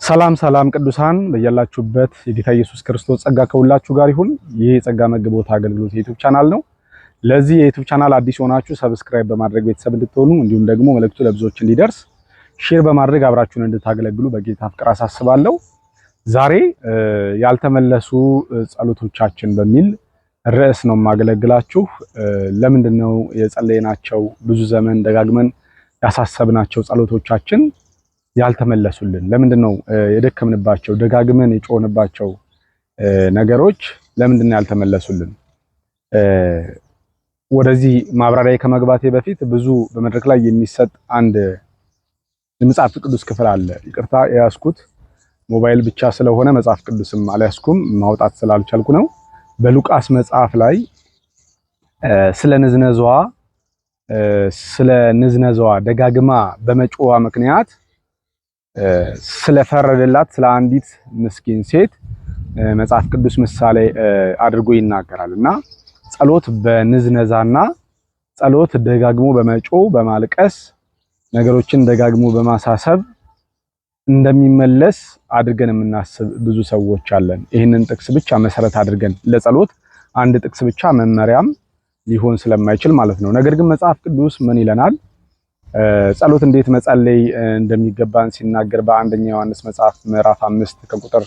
ሰላም ሰላም ቅዱሳን በያላችሁበት የጌታ ኢየሱስ ክርስቶስ ጸጋ ከሁላችሁ ጋር ይሁን። ይህ የጸጋ መግቦት አገልግሎት የዩቲዩብ ቻናል ነው። ለዚህ የዩቲዩብ ቻናል አዲስ ሆናችሁ ሰብስክራይብ በማድረግ ቤተሰብ እንድትሆኑ እንዲሁም ደግሞ መልእክቱ ለብዙዎች እንዲደርስ ሼር በማድረግ አብራችሁን እንድታገለግሉ በጌታ ፍቅር አሳስባለሁ። ዛሬ ያልተመለሱ ጸሎቶቻችን በሚል ርዕስ ነው የማገለግላችሁ። ለምንድነው የጸለይናቸው ብዙ ዘመን ደጋግመን ያሳሰብናቸው ጸሎቶቻችን ያልተመለሱልን? ለምንድነው የደከምንባቸው ደጋግመን የጮህንባቸው ነገሮች ለምንድነው ያልተመለሱልን? ወደዚህ ማብራሪያ ከመግባቴ በፊት ብዙ በመድረክ ላይ የሚሰጥ አንድ የመጽሐፍ ቅዱስ ክፍል አለ። ይቅርታ የያዝኩት ሞባይል ብቻ ስለሆነ መጽሐፍ ቅዱስም አልያዝኩም፣ ማውጣት ስላልቻልኩ ነው። በሉቃስ መጽሐፍ ላይ ስለ ንዝነዛዋ ደጋግማ በመጮዋ ምክንያት ስለፈረደላት ስለ አንዲት ምስኪን ሴት መጽሐፍ ቅዱስ ምሳሌ አድርጎ ይናገራልና ጸሎት በንዝነዛና ጸሎት ደጋግሞ በመጮህ በማልቀስ ነገሮችን ደጋግሞ በማሳሰብ እንደሚመለስ አድርገን የምናስብ ብዙ ሰዎች አለን። ይህንን ጥቅስ ብቻ መሰረት አድርገን ለጸሎት አንድ ጥቅስ ብቻ መመሪያም ሊሆን ስለማይችል ማለት ነው። ነገር ግን መጽሐፍ ቅዱስ ምን ይለናል? ጸሎት እንዴት መጸለይ እንደሚገባን ሲናገር በአንደኛ ዮሐንስ መጽሐፍ ምዕራፍ 5 ከቁጥር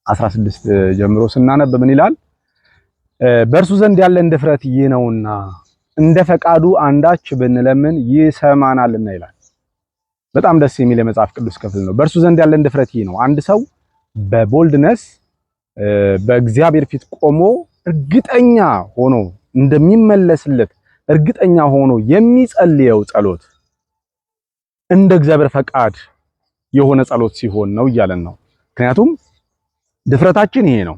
16 ጀምሮ ስናነብ ምን ይላል? በእርሱ ዘንድ ያለን ድፍረት ይህ ነውና እንደ ፈቃዱ አንዳች ብንለምን ይሰማናልና ይላል። በጣም ደስ የሚል የመጽሐፍ ቅዱስ ክፍል ነው። በእርሱ ዘንድ ያለን ድፍረት ይህ ነው። አንድ ሰው በቦልድነስ በእግዚአብሔር ፊት ቆሞ እርግጠኛ ሆኖ እንደሚመለስለት እርግጠኛ ሆኖ የሚጸልየው ጸሎት እንደ እግዚአብሔር ፈቃድ የሆነ ጸሎት ሲሆን ነው እያለን ነው። ምክንያቱም ድፍረታችን ይሄ ነው።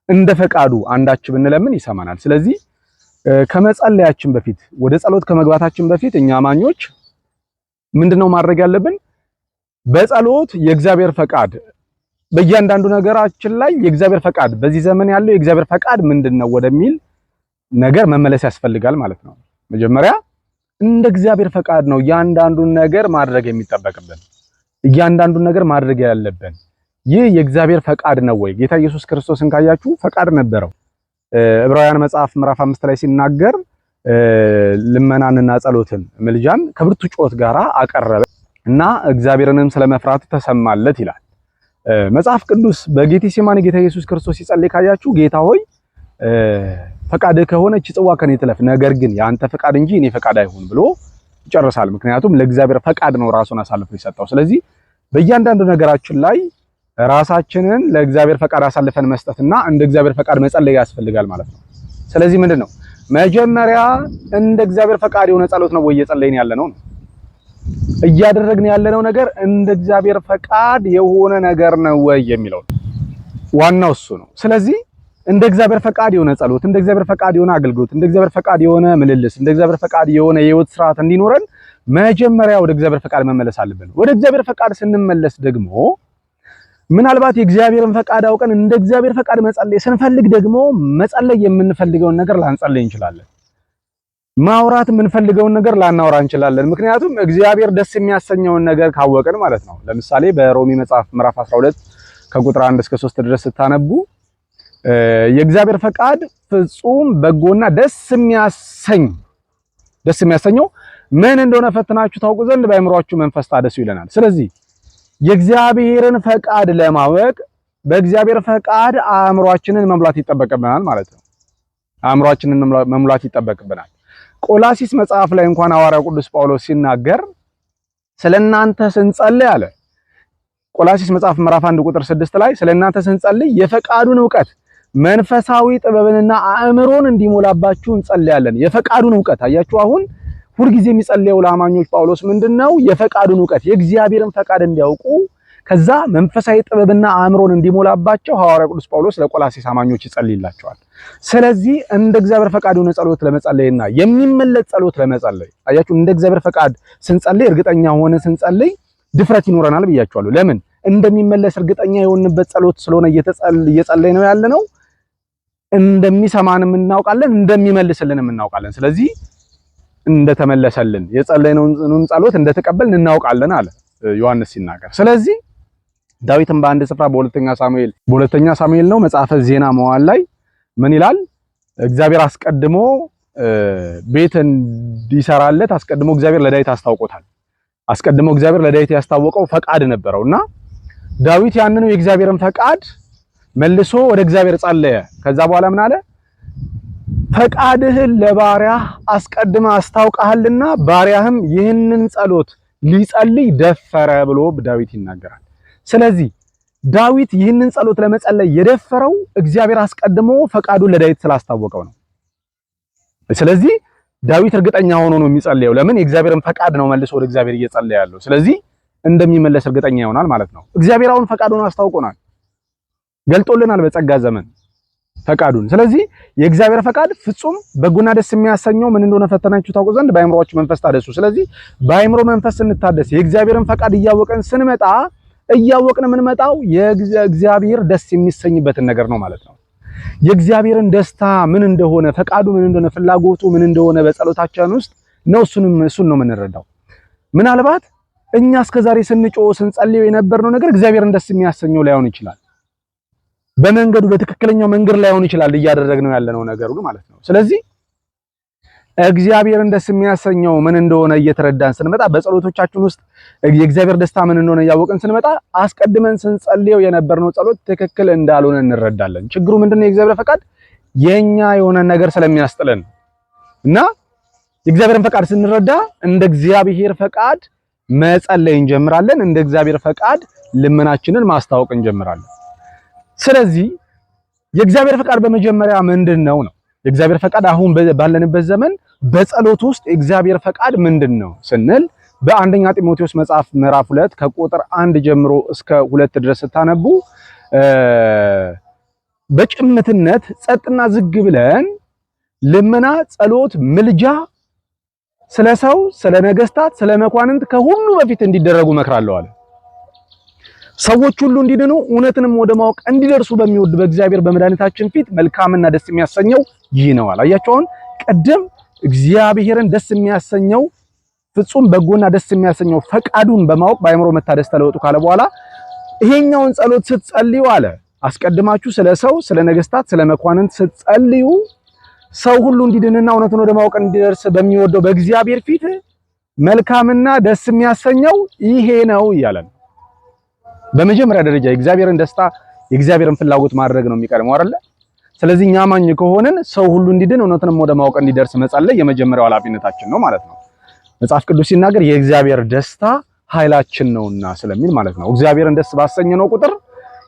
እንደ ፈቃዱ አንዳች ብንለምን ይሰማናል። ስለዚህ ከመጸለያችን በፊት ወደ ጸሎት ከመግባታችን በፊት እኛ አማኞች ምንድነው ማድረግ ያለብን? በጸሎት የእግዚአብሔር ፈቃድ በእያንዳንዱ ነገራችን ላይ የእግዚአብሔር ፈቃድ በዚህ ዘመን ያለው የእግዚአብሔር ፈቃድ ምንድነው ወደሚል ነገር መመለስ ያስፈልጋል ማለት ነው። መጀመሪያ እንደ እግዚአብሔር ፈቃድ ነው እያንዳንዱን ነገር ማድረግ የሚጠበቅብን፣ እያንዳንዱን ነገር ማድረግ ያለብን። ይህ የእግዚአብሔር ፈቃድ ነው ወይ? ጌታ ኢየሱስ ክርስቶስን ካያችሁ ፈቃድ ነበረው። ዕብራውያን መጽሐፍ ምዕራፍ 5 ላይ ሲናገር ልመናንና ጸሎትን ምልጃን ከብርቱ ጮት ጋር አቀረበ እና እግዚአብሔርንም ስለመፍራቱ ተሰማለት ይላል መጽሐፍ ቅዱስ። በጌቴሴማኒ ጌታ ኢየሱስ ክርስቶስ ሲጸልይ ካያችሁ ጌታ ሆይ ፈቃድ ከሆነች ጽዋ ከኔ ትለፍ፣ ነገር ግን ያንተ ፈቃድ እንጂ እኔ ፈቃድ አይሁን ብሎ ይጨርሳል። ምክንያቱም ለእግዚአብሔር ፈቃድ ነው ራሱን አሳልፎ የሰጠው። ስለዚህ በእያንዳንዱ ነገራችን ላይ ራሳችንን ለእግዚአብሔር ፈቃድ አሳልፈን መስጠትና እንደ እግዚአብሔር ፈቃድ መጸለይ ያስፈልጋል ማለት ነው። ስለዚህ ምንድነው መጀመሪያ እንደ እግዚአብሔር ፈቃድ የሆነ ጸሎት ነው ወይ እየጸለይን ያለነው ነው? እያደረግን ያለነው ነገር እንደ እግዚአብሔር ፈቃድ የሆነ ነገር ነው ወይ የሚለው ዋናው እሱ ነው። ስለዚህ እንደ እግዚአብሔር ፈቃድ የሆነ ጸሎት፣ እንደ እግዚአብሔር ፈቃድ የሆነ አገልግሎት፣ እንደ እግዚአብሔር ፈቃድ የሆነ ምልልስ፣ እንደ እግዚአብሔር ፈቃድ የሆነ የህይወት ስርዓት እንዲኖረን መጀመሪያ ወደ እግዚአብሔር ፈቃድ መመለስ አለብን። ወደ እግዚአብሔር ፈቃድ ስንመለስ ደግሞ ምናልባት የእግዚአብሔርን ፈቃድ አውቀን እንደ እግዚአብሔር ፈቃድ መጸለይ ስንፈልግ ደግሞ መጸለይ የምንፈልገውን ነገር ላንጸልይ እንችላለን። ማውራት የምንፈልገውን ነገር ላናወራ እንችላለን። ምክንያቱም እግዚአብሔር ደስ የሚያሰኘውን ነገር ካወቅን ማለት ነው። ለምሳሌ በሮሚ መጽሐፍ ምዕራፍ 12 ከቁጥር 1 እስከ 3 ድረስ ስታነቡ የእግዚአብሔር ፈቃድ ፍጹም በጎና ደስ የሚያሰኘው ምን እንደሆነ ፈትናችሁ ታውቁ ዘንድ በአእምሮአችሁ መንፈስ ታደሱ ይለናል። ስለዚህ የእግዚአብሔርን ፈቃድ ለማወቅ በእግዚአብሔር ፈቃድ አእምሮአችንን መሙላት ይጠበቅብናል ማለት ነው። አእምሮአችንን መሙላት ይጠበቅብናል። ቆላሲስ መጽሐፍ ላይ እንኳን ሐዋርያው ቅዱስ ጳውሎስ ሲናገር ስለናንተ ስንጸልይ አለ። ቆላሲስ መጽሐፍ ምዕራፍ 1 ቁጥር 6 ላይ ስለናንተ ስንጸልይ የፈቃዱን ዕውቀት መንፈሳዊ ጥበብንና አእምሮን እንዲሞላባችሁ እንጸልያለን። የፈቃዱን ዕውቀት አያችሁ። አሁን ሁልጊዜ የሚጸልየው ለአማኞች ጳውሎስ ምንድነው? የፈቃዱን ዕውቀት የእግዚአብሔርን ፈቃድ እንዲያውቁ ከዛ መንፈሳዊ ጥበብና አእምሮን እንዲሞላባቸው ሐዋርያው ቅዱስ ጳውሎስ ለቆላሲስ አማኞች ይጸልይላቸዋል። ስለዚህ እንደ እግዚአብሔር ፈቃድ የሆነ ጸሎት ለመጸለይና የሚመለስ ጸሎት ለመጸለይ አያችሁ፣ እንደ እግዚአብሔር ፈቃድ ስንጸልይ እርግጠኛ ሆነን ስንጸልይ ድፍረት ይኖረናል ብያችኋለሁ። ለምን? እንደሚመለስ እርግጠኛ የሆንበት ጸሎት ስለሆነ እየጸለይ ነው ያለነው። እንደሚሰማንም እናውቃለን፣ እንደሚመልስልንም እናውቃለን። ስለዚህ እንደተመለሰልን የጸለይነውን ጸሎት እንደተቀበልን እናውቃለን አለ ዮሐንስ ሲናገር። ስለዚህ ዳዊትም በአንድ ስፍራ በሁለተኛ ሳሙኤል ነው መጽሐፈ ዜና መዋዕል ላይ ምን ይላል? እግዚአብሔር አስቀድሞ ቤት እንዲሰራለት አስቀድሞ እግዚአብሔር ለዳዊት አስታውቆታል። አስቀድሞ እግዚአብሔር ለዳዊት ያስታወቀው ፈቃድ ነበረውና ዳዊት ያንኑ የእግዚአብሔርን ፈቃድ መልሶ ወደ እግዚአብሔር ጸለየ። ከዛ በኋላ ምን አለ? ፈቃድህን ለባሪያህ አስቀድመ አስታውቀሃልና ባሪያህም ይህንን ጸሎት ሊጸልይ ደፈረ ብሎ ዳዊት ይናገራል። ስለዚህ ዳዊት ይህንን ጸሎት ለመጸለይ የደፈረው እግዚአብሔር አስቀድሞ ፈቃዱን ለዳዊት ስላስታወቀው ነው። ስለዚህ ዳዊት እርግጠኛ ሆኖ ነው የሚጸልየው። ለምን? የእግዚአብሔርን ፈቃድ ነው መልሶ ወደ እግዚአብሔር እየጸለየ ያለው። ስለዚህ እንደሚመለስ እርግጠኛ ይሆናል ማለት ነው። እግዚአብሔር አሁን ፈቃዱን አስታውቆናል፣ ገልጦልናል በጸጋ ዘመን ፈቃዱን። ስለዚህ የእግዚአብሔር ፈቃድ ፍጹም በጎና ደስ የሚያሰኘው ምን እንደሆነ ፈተናችሁ ታውቁ ዘንድ በአእምሮአችሁ መንፈስ ታደሱ። ስለዚህ በአእምሮ መንፈስ ስንታደስ የእግዚአብሔርን ፈቃድ እያወቅን ስንመጣ እያወቅን የምንመጣው የእግዚአብሔር ደስ የሚሰኝበትን ነገር ነው ማለት ነው። የእግዚአብሔርን ደስታ ምን እንደሆነ፣ ፈቃዱ ምን እንደሆነ፣ ፍላጎቱ ምን እንደሆነ በጸሎታችን ውስጥ ነው እሱን ነው የምንረዳው። ምናልባት እኛ እስከዛሬ ስንጮህ ስንጸልይ የነበርነው ነገር እግዚአብሔርን ደስ የሚያሰኘው ላይሆን ይችላል። በመንገዱ በትክክለኛው መንገድ ላይሆን ይችላል እያደረግነው ያለነው ነገር ሁሉ ማለት ነው። ስለዚህ እግዚአብሔርን ደስ የሚያሰኘው ምን እንደሆነ እየተረዳን ስንመጣ በጸሎቶቻችን ውስጥ የእግዚአብሔር ደስታ ምን እንደሆነ እያወቅን ስንመጣ አስቀድመን ስንጸልየው የነበርነው ጸሎት ትክክል እንዳልሆነ እንረዳለን። ችግሩ ምንድነው? የእግዚአብሔር ፈቃድ የኛ የሆነ ነገር ስለሚያስጥለን እና የእግዚአብሔርን ፈቃድ ስንረዳ እንደ እግዚአብሔር ፈቃድ መጸለይ እንጀምራለን። እንደ እግዚአብሔር ፈቃድ ልመናችንን ማስታወቅ እንጀምራለን። ስለዚህ የእግዚአብሔር ፈቃድ በመጀመሪያ ምንድነው ነው? የእግዚአብሔር ፈቃድ አሁን ባለንበት ዘመን በጸሎት ውስጥ የእግዚአብሔር ፈቃድ ምንድነው ስንል በአንደኛ ጢሞቴዎስ መጽሐፍ ምዕራፍ 2 ከቁጥር 1 ጀምሮ እስከ 2 ድረስ ስታነቡ በጭምትነት ጸጥና ዝግ ብለን ልመና፣ ጸሎት፣ ምልጃ ስለ ሰው፣ ስለ ነገስታት፣ ስለ መኳንንት ከሁሉ በፊት እንዲደረጉ እመክራለሁ አለ። ሰዎች ሁሉ እንዲድኑ እውነትንም ወደ ማወቅ እንዲደርሱ በሚወድ በእግዚአብሔር በመድኃኒታችን ፊት መልካምና ደስ የሚያሰኘው ይህ ነው አለ። አያችሁ አሁን ቀደም እግዚአብሔርን ደስ የሚያሰኘው ፍጹም በጎና ደስ የሚያሰኘው ፈቃዱን በማወቅ በአእምሮ መታደስ ተለወጡ ካለ በኋላ ይሄኛውን ጸሎት ስትጸልዩ አለ አስቀድማችሁ ስለ ሰው፣ ስለ ነገስታት፣ ስለ መኳንንት ስትጸልዩ ሰው ሁሉ እንዲድንና እውነትን ወደ ማወቅ እንዲደርስ በሚወደው በእግዚአብሔር ፊት መልካምና ደስ የሚያሰኘው ይሄ ነው እያለን በመጀመሪያ ደረጃ የእግዚአብሔርን ደስታ የእግዚአብሔርን ፍላጎት ማድረግ ነው የሚቀርመው አይደለ? ስለዚህ እኛ አማኝ ከሆነን ሰው ሁሉ እንዲድን እውነትንም ወደ ማወቅ እንዲደርስ መጸለይ የመጀመሪያው ኃላፊነታችን ነው ማለት ነው። መጽሐፍ ቅዱስ ሲናገር የእግዚአብሔር ደስታ ኃይላችን ነውና ስለሚል ማለት ነው። እግዚአብሔርን ደስ ባሰኘነው ቁጥር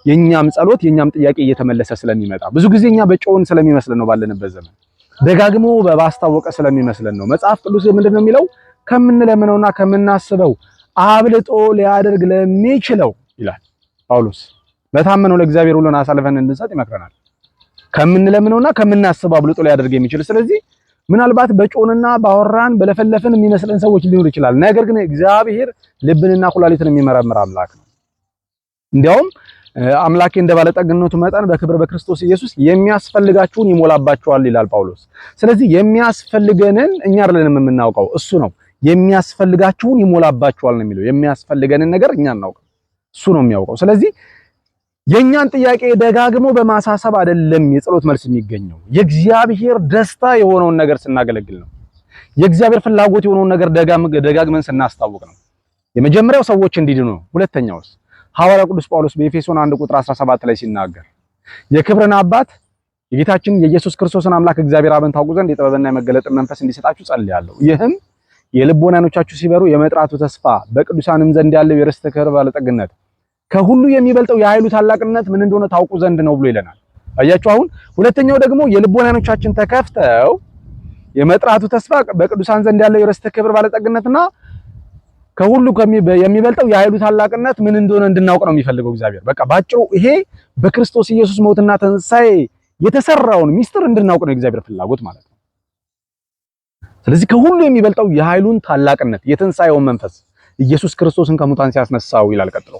የኛም ጸሎት የኛም ጥያቄ እየተመለሰ ስለሚመጣ ብዙ ጊዜ እኛ በጮውን ስለሚመስለን ነው ባለንበት ዘመን ደጋግሞ ባስታወቀ ስለሚመስለን ነው። መጽሐፍ ቅዱስ ምንድነው የሚለው? ከምንለምነውና ከምናስበው አብልጦ ሊያደርግ ለሚችለው ይላል ጳውሎስ። ለታመነው ለእግዚአብሔር ሁሉን አሳልፈን እንድንሰጥ ይመክረናል። ከምንለምነውና ከምናስበው አብልጦ ሊያደርግ የሚችል። ስለዚህ ምናልባት በጮንና ባወራን በለፈለፍን የሚመስለን ሰዎች ሊኖር ይችላል። ነገር ግን እግዚአብሔር ልብንና ኩላሊትን የሚመረምር አምላክ ነው። እንዲያውም አምላኬ እንደ ባለጠግነቱ መጠን በክብር በክርስቶስ ኢየሱስ የሚያስፈልጋችሁን ይሞላባችኋል ይላል ጳውሎስ። ስለዚህ የሚያስፈልገንን እኛ አይደለንም የምናውቀው፣ እሱ ነው። የሚያስፈልጋችሁን ይሞላባችኋል ነው የሚለው። የሚያስፈልገንን ነገር እኛ እናውቀው፣ እሱ ነው የሚያውቀው። ስለዚህ የኛን ጥያቄ ደጋግሞ በማሳሰብ አይደለም የጸሎት መልስ የሚገኘው። የእግዚአብሔር ደስታ የሆነውን ነገር ስናገለግል ነው። የእግዚአብሔር ፍላጎት የሆነውን ነገር ደጋግመን ስናስታውቅ ነው። የመጀመሪያው ሰዎች እንዲድኑ ነው። ሁለተኛውስ ሐዋርያው ቅዱስ ጳውሎስ በኤፌሶን 1 ቁጥር 17 ላይ ሲናገር የክብርን አባት የጌታችን የኢየሱስ ክርስቶስን አምላክ እግዚአብሔር አብን ታውቁ ዘንድ የጥበብና የመገለጥን መንፈስ እንዲሰጣችሁ ጸልያለሁ። ይህም የልቦና ዓይኖቻችሁ ሲበሩ የመጥራቱ ተስፋ በቅዱሳንም ዘንድ ያለው የርስት ክብር ባለጠግነት ከሁሉ የሚበልጠው የኃይሉ ታላቅነት ምን እንደሆነ ታውቁ ዘንድ ነው ብሎ ይለናል። አያችሁ አሁን ሁለተኛው ደግሞ የልቦና ዓይኖቻችን ተከፍተው የመጥራቱ ተስፋ በቅዱሳን ዘንድ ያለው የርስት ክብር ባለጠግነትና ከሁሉ የሚበልጠው የኃይሉ ታላቅነት ምን እንደሆነ እንድናውቅ ነው የሚፈልገው እግዚአብሔር። በቃ ባጭሩ ይሄ በክርስቶስ ኢየሱስ ሞትና ትንሣኤ የተሰራውን ሚስጥር እንድናውቅ ነው የእግዚአብሔር ፍላጎት ማለት ነው። ስለዚህ ከሁሉ የሚበልጠው የኃይሉን ታላቅነት የትንሣኤውን መንፈስ ኢየሱስ ክርስቶስን ከሙታን ሲያስነሳው ይላል ቀጥሎ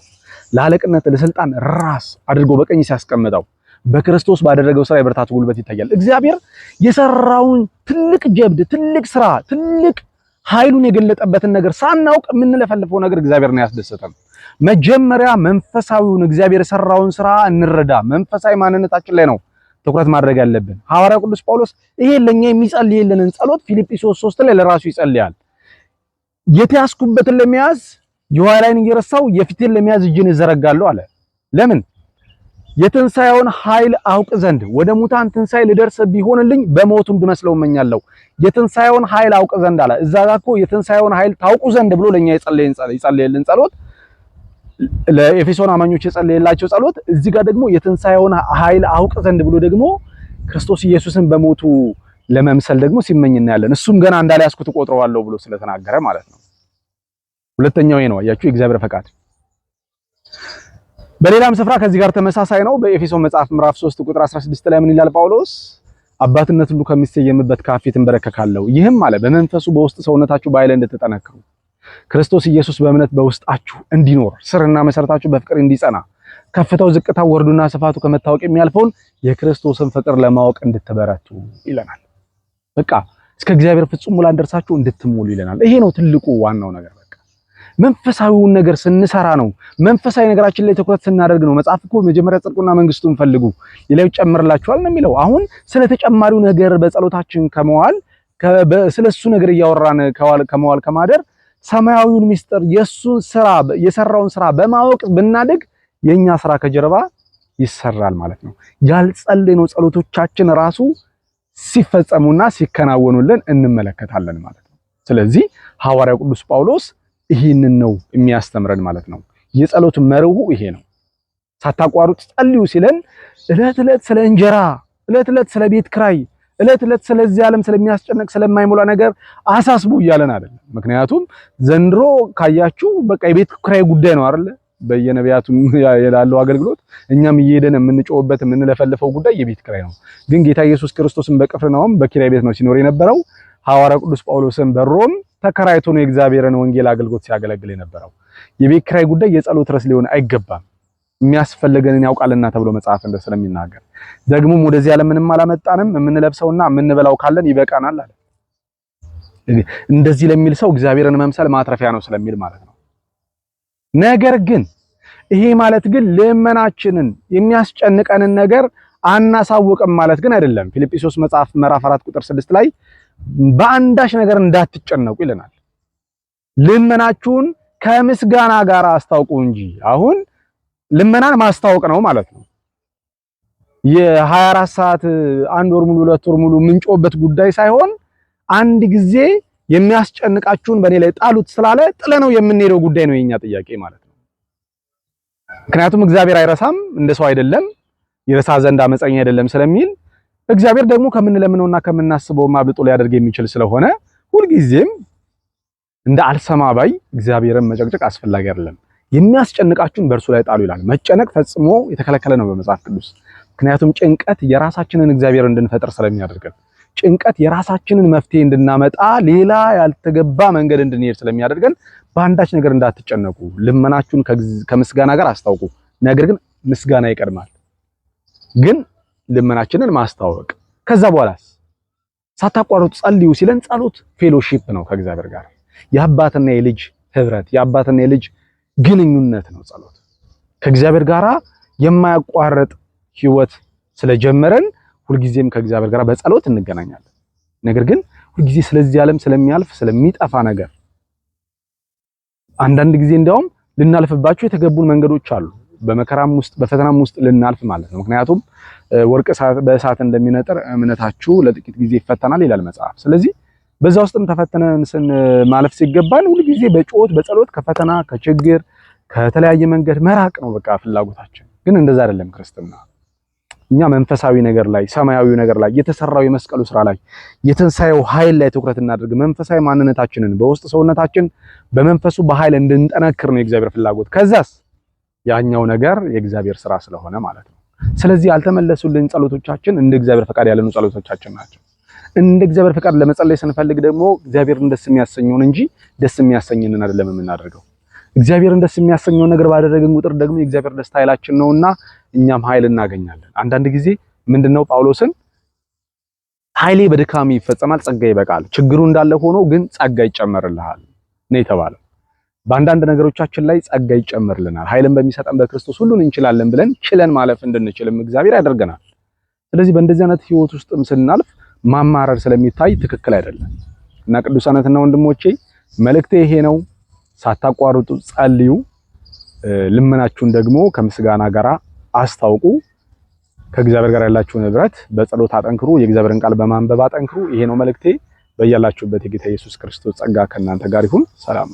ለአለቅነት ለስልጣን ራስ አድርጎ በቀኝ ሲያስቀምጠው በክርስቶስ ባደረገው ስራ የብርታቱ ጉልበት ይታያል። እግዚአብሔር የሰራውን ትልቅ ጀብድ፣ ትልቅ ስራ፣ ትልቅ ኃይሉን የገለጠበትን ነገር ሳናውቅ የምንለፈልፈው ነገር እግዚአብሔርን አያስደስተም። መጀመሪያ መንፈሳዊውን እግዚአብሔር የሰራውን ስራ እንረዳ። መንፈሳዊ ማንነታችን ላይ ነው ትኩረት ማድረግ ያለብን። ሐዋርያው ቅዱስ ጳውሎስ ይሄ ለኛ የሚጸልይልንን ጸሎት ፊልጵስዩስ 3 ላይ ለራሱ ይጸልያል። የተያዝኩበትን ለመያዝ የኋላዬን እየረሳው የፊቴን ለመያዝ እጄን እዘረጋለሁ አለ። ለምን? የትንሣኤውን ኃይል አውቅ ዘንድ ወደ ሙታን ትንሣኤ ልደርስ ቢሆንልኝ በሞቱ እንድመስለው እመኛለሁ። የትንሣኤውን ኃይል አውቅ ዘንድ አለ። እዛ ጋር እኮ የትንሣኤውን ኃይል ታውቁ ዘንድ ብሎ ለኛ ይጸልይልን ጸሎት፣ ለኤፌሶን አማኞች የጸለየላቸው ጸሎት፣ እዚህ ጋር ደግሞ የትንሣኤውን ኃይል አውቅ ዘንድ ብሎ ደግሞ ክርስቶስ ኢየሱስን በሞቱ ለመምሰል ደግሞ ሲመኝ እናያለን። እሱም ገና እንዳልያዝኩት እቆጥረዋለሁ ብሎ ስለተናገረ ማለት ነው። ሁለተኛው ይሄ ነው። አያችሁ የእግዚአብሔር ፈቃድ። በሌላም ስፍራ ከዚህ ጋር ተመሳሳይ ነው። በኤፌሶን መጽሐፍ ምዕራፍ 3 ቁጥር 16 ላይ ምን ይላል ጳውሎስ? አባትነት ሁሉ ከሚሰየምበት ከአብ ፊት እንበረከካለሁ። ይህም አለ በመንፈሱ በውስጥ ሰውነታችሁ በኃይል እንድትጠነክሩ ክርስቶስ ኢየሱስ በእምነት በውስጣችሁ እንዲኖር ስርና መሰረታችሁ በፍቅር እንዲጸና ከፍታው ዝቅታው ወርዱና ስፋቱ ከመታወቅ የሚያልፈውን የክርስቶስን ፍቅር ለማወቅ እንድትበረቱ ይለናል። በቃ እስከ እግዚአብሔር ፍጹም ሙላን ደርሳችሁ እንድትሞሉ ይለናል። ይሄ ነው ትልቁ ዋናው ነገር። በቃ መንፈሳዊውን ነገር ስንሰራ ነው፣ መንፈሳዊ ነገራችን ላይ ትኩረት ስናደርግ ነው። መጽሐፍ እኮ መጀመሪያ ጽድቁና መንግስቱን ፈልጉ ሌላው ይጨመርላችኋል ነው የሚለው። አሁን ስለ ተጨማሪው ነገር በጸሎታችን ከመዋል ስለሱ ነገር እያወራን ከመዋል ከማደር ሰማያዊውን ምስጢር የሱን ስራ የሰራውን ስራ በማወቅ ብናድግ የኛ ስራ ከጀርባ ይሰራል ማለት ነው። ያልጸለይነው ጸሎቶቻችን ራሱ ሲፈጸሙና ሲከናወኑልን እንመለከታለን ማለት ነው። ስለዚህ ሐዋርያው ቅዱስ ጳውሎስ ይህንን ነው የሚያስተምረን ማለት ነው። የጸሎት መርሁ ይሄ ነው። ሳታቋርጡ ጸልዩ ሲለን እለት እለት ስለ እንጀራ፣ እለት እለት ስለ ቤት ክራይ፣ እለት እለት ስለዚህ ዓለም ስለሚያስጨንቅ ስለማይሞላ ነገር አሳስቡ እያለን አይደለም። ምክንያቱም ዘንድሮ ካያችሁ በቃ የቤት ክራይ ጉዳይ ነው አይደል? በየነቢያቱም ያለው አገልግሎት እኛም እየሄደን የምንጮህበት የምንለፈልፈው ጉዳይ የቤት ክራይ ነው። ግን ጌታ ኢየሱስ ክርስቶስን በቅፍርናሆም በኪራይ ቤት ነው ሲኖር የነበረው። ሐዋርያው ቅዱስ ጳውሎስን በሮም ተከራይቶ ነው የእግዚአብሔርን ወንጌል አገልግሎት ሲያገለግል የነበረው። የቤት ክራይ ጉዳይ የጸሎት ርዕስ ሊሆን አይገባም። የሚያስፈልገንን ያውቃልና ተብሎ መጽሐፍ ስለሚናገር ደግሞም ወደዚህ ዓለም ምንም አላመጣንም፣ የምንለብሰውና የምንበላው ካለን ይበቃናል አለ። እንደዚህ ለሚል ሰው እግዚአብሔርን መምሰል ማትረፊያ ነው ስለሚል ማለት ነው። ነገር ግን ይሄ ማለት ግን ልመናችንን የሚያስጨንቀንን ነገር አናሳውቅም ማለት ግን አይደለም። ፊልጵስዩስ መጽሐፍ ምዕራፍ 4 ቁጥር 6 ላይ በአንዳች ነገር እንዳትጨነቁ ይለናል። ልመናችሁን ከምስጋና ጋር አስታውቁ እንጂ። አሁን ልመናን ማስታወቅ ነው ማለት ነው። የ24 ሰዓት 1 ወር ሙሉ 2 ወር ሙሉ የምንጮህበት ጉዳይ ሳይሆን አንድ ጊዜ የሚያስጨንቃችሁን በእኔ ላይ ጣሉት ስላለ ጥለነው የምንሄደው ጉዳይ ነው የኛ ጥያቄ ማለት ነው። ምክንያቱም እግዚአብሔር አይረሳም፣ እንደ ሰው አይደለም፣ ይረሳ ዘንድ አመፀኛ አይደለም ስለሚል እግዚአብሔር ደግሞ ከምንለምነውና ከምናስበው አብልጦ ሊያደርግ የሚችል ስለሆነ ሁልጊዜም እንደ አልሰማ ባይ እግዚአብሔርን መጨቅጨቅ አስፈላጊ አይደለም። የሚያስጨንቃችሁን በእርሱ ላይ ጣሉ ይላል። መጨነቅ ፈጽሞ የተከለከለ ነው በመጽሐፍ ቅዱስ። ምክንያቱም ጭንቀት የራሳችንን እግዚአብሔር እንድንፈጥር ስለሚያደርገን፣ ጭንቀት የራሳችንን መፍትሄ እንድናመጣ ሌላ ያልተገባ መንገድ እንድንሄድ ስለሚያደርገን በአንዳች ነገር እንዳትጨነቁ፣ ልመናችሁን ከምስጋና ጋር አስታውቁ። ነገር ግን ምስጋና ይቀድማል። ግን ልመናችንን ማስታወቅ ከዛ በኋላስ ሳታቋርጡ ጸልዩ ሲለን ጸሎት ፌሎሺፕ ነው ከእግዚአብሔር ጋር የአባትና የልጅ ህብረት የአባትና የልጅ ግንኙነት ነው። ጸሎት ከእግዚአብሔር ጋር የማያቋርጥ ህይወት ስለጀመረን ሁልጊዜም ከእግዚአብሔር ጋር በጸሎት እንገናኛለን። ነገር ግን ሁልጊዜ ስለዚህ ዓለም ስለሚያልፍ ስለሚጠፋ ነገር አንዳንድ ጊዜ እንደውም ልናልፍባቸው የተገቡን መንገዶች አሉ። በመከራም ውስጥ በፈተናም ውስጥ ልናልፍ ማለት ነው። ምክንያቱም ወርቅ በእሳት እንደሚነጥር እምነታችሁ ለጥቂት ጊዜ ይፈተናል ይላል መጽሐፍ። ስለዚህ በዛ ውስጥም ተፈተነን ማለፍ ሲገባን ሁልጊዜ በጮት በጸሎት ከፈተና ከችግር ከተለያየ መንገድ መራቅ ነው በቃ ፍላጎታችን። ግን እንደዛ አይደለም ክርስትና። እኛ መንፈሳዊ ነገር ላይ ሰማያዊ ነገር ላይ የተሰራው የመስቀሉ ስራ ላይ የትንሳኤው ኃይል ላይ ትኩረት እናድርግ። መንፈሳዊ ማንነታችንን በውስጥ ሰውነታችን በመንፈሱ በኃይል እንድንጠነክር ነው የእግዚአብሔር ፍላጎት። ከዛስ ያኛው ነገር የእግዚአብሔር ስራ ስለሆነ ማለት ነው። ስለዚህ ያልተመለሱልን ጸሎቶቻችን እንደ እግዚአብሔር ፈቃድ ያለኑ ጸሎቶቻችን ናቸው። እንደ እግዚአብሔር ፈቃድ ለመጸለይ ስንፈልግ ደግሞ እግዚአብሔርን ደስ የሚያሰኘውን እንጂ ደስ የሚያሰኝንን አይደለም የምናደርገው። እግዚአብሔርን ደስ የሚያሰኘውን ነገር ባደረግን ቁጥር ደግሞ የእግዚአብሔር ደስታ ኃይላችን ነውና እኛም ኃይል እናገኛለን። አንዳንድ ጊዜ ምንድነው ጳውሎስን ኃይሌ በድካም ይፈጸማል ጸጋ ይበቃል፣ ችግሩ እንዳለ ሆኖ ግን ጸጋ ይጨመርልሃል ነው የተባለው። በአንዳንድ ነገሮቻችን ላይ ጸጋ ይጨምርልናል። ኃይልን በሚሰጠን በክርስቶስ ሁሉን እንችላለን ብለን ችለን ማለፍ እንድንችልም እግዚአብሔር ያደርገናል። ስለዚህ በእንደዚህ አይነት ህይወት ውስጥም ስናልፍ ማማረር ስለሚታይ ትክክል አይደለም እና ቅዱሳንና ወንድሞቼ መልእክቴ ይሄ ነው። ሳታቋርጡ ጸልዩ። ልመናችሁን ደግሞ ከምስጋና ጋር አስታውቁ። ከእግዚአብሔር ጋር ያላችሁን ህብረት በጸሎት አጠንክሩ። የእግዚአብሔርን ቃል በማንበብ አጠንክሩ። ይሄ ነው መልእክቴ። በያላችሁበት የጌታ ኢየሱስ ክርስቶስ ጸጋ ከእናንተ ጋር ይሁን። ሰላም።